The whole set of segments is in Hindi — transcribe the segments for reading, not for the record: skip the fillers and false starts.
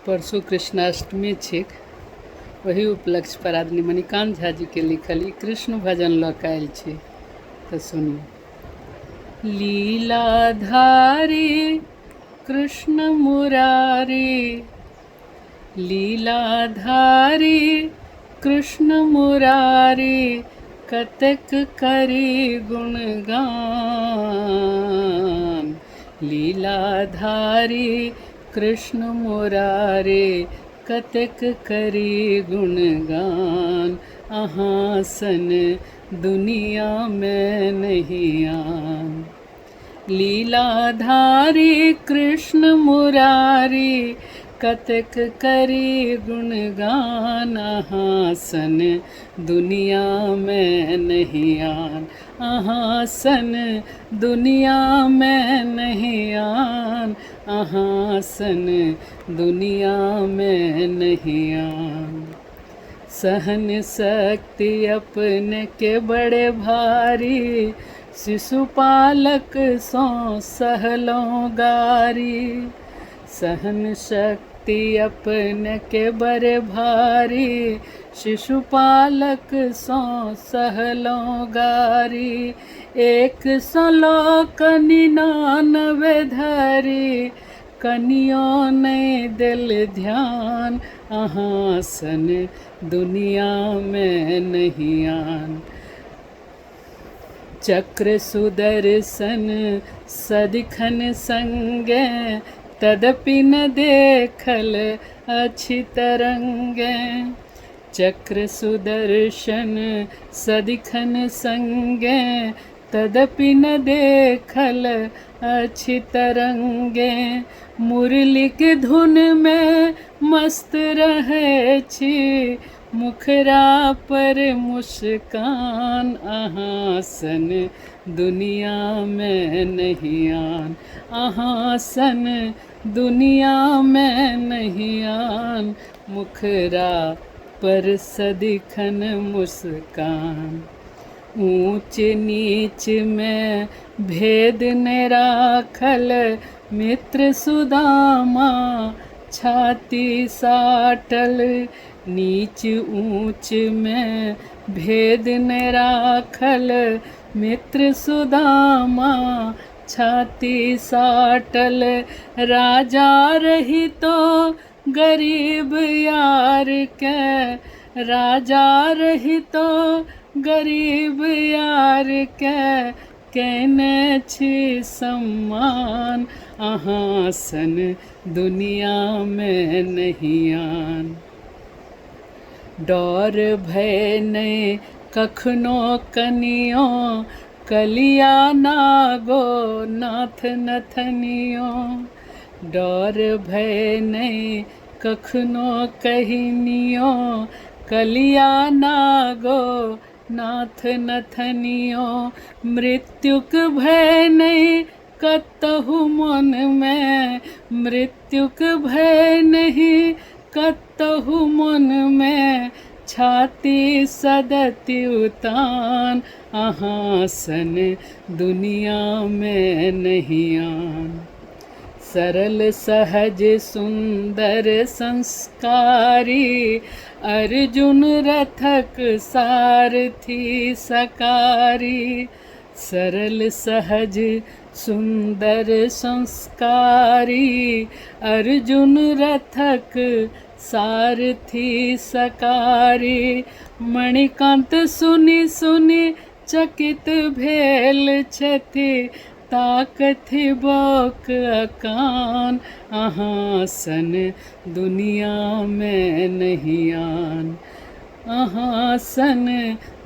परसों कृष्णाष्टमी छिक, वही उपलक्ष्य पर आदमी मणिकांत झा जी के लिखल ई कृष्ण भजन लऽ कऽ आयल छी। तऽ सुनिए। लीलाधारी कृष्ण मुरारी, लीलाधारी कृष्ण मुरारी, कतेक करी गुणगान। लीलाधारी कृष्ण मुरारी, कतेक करी गुणगान। अहाँ सन दुनिया में नहीं आन। लीलाधारी कृष्ण मुरारी, कतेक करी गुणगान। अहाँ सन दुनिया में नहीं आन। अहाँ सन दुनिया में नहीं आन। अहाँ सन दुनिया में नहीं आन। सहन शक्ति अपने के बड़े भारी, शिशुपालक सो सहलों गारी। सहन शक्ति अपने के बड़े भारी, शिशुपालक सो सहलों गारी। एक सलोक 99 धरी, कनियों ने दिल ध्यान। अहाँ सन दुनिया में नहीं आन। चक्र सुदर्शन सदिखन संगे, तदपि न देखल अच्छी तरंगे। चक्र सुदर्शन सदिखन संगे, तदपि न देखल अच्छी तरंगे। मुरली के धुन में मस्त रहे छी, मुखरा पर मुस्कान। अहाँ सन दुनिया में नहीं आन। अहाँ सन दुनिया में नहीं आन। मुखरा पर सदिखन मुस्कान। ऊंच नीच में भेद न राखल, मित्र सुदामा छाती साटल। नीच ऊंच में भेद न राखल, मित्र सुदामा छाती साटल। राजा रही तो गरीब यार के, राजा रही तो गरीब यार के, केने छी सम्मान। अहाँ सन दुनिया में नहीं आन। डर भय नहीं कखनो कनियो, कलिया नागो नाथ नथनियो। डर भय नहीं कखनो कहिनियो, कलिया नागो नाथ नथनियो। मृत्युक भय नहीं कतहु मन में, मृत्युक भय नहीं कतहु मन में, छाती सदति उतान। अहाँ सन दुनिया में नहीं आन। सरल सहज सुंदर संस्कारी, अर्जुन रथक सारथी सकारी। सरल सहज सुंदर संस्कारी, अर्जुन रथक सारथी सकारी। मणिकांत सुनि सुनि चकित भेल छथि, ताकथि बोक अकान। अहाँ सन दुनिया में नहीं आन। अहाँ सन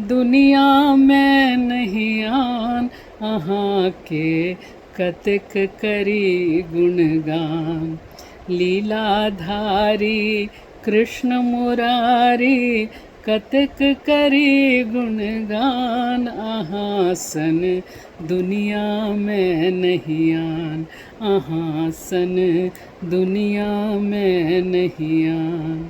दुनिया में नहीं आन। अहाँ के कतेक करी गुणगान। लीलाधारी कृष्ण मुरारी, कतेक करी गुणगान। अहाँ सन दुनिया में नहीं आन। अहाँ सन दुनिया में नहीं आन।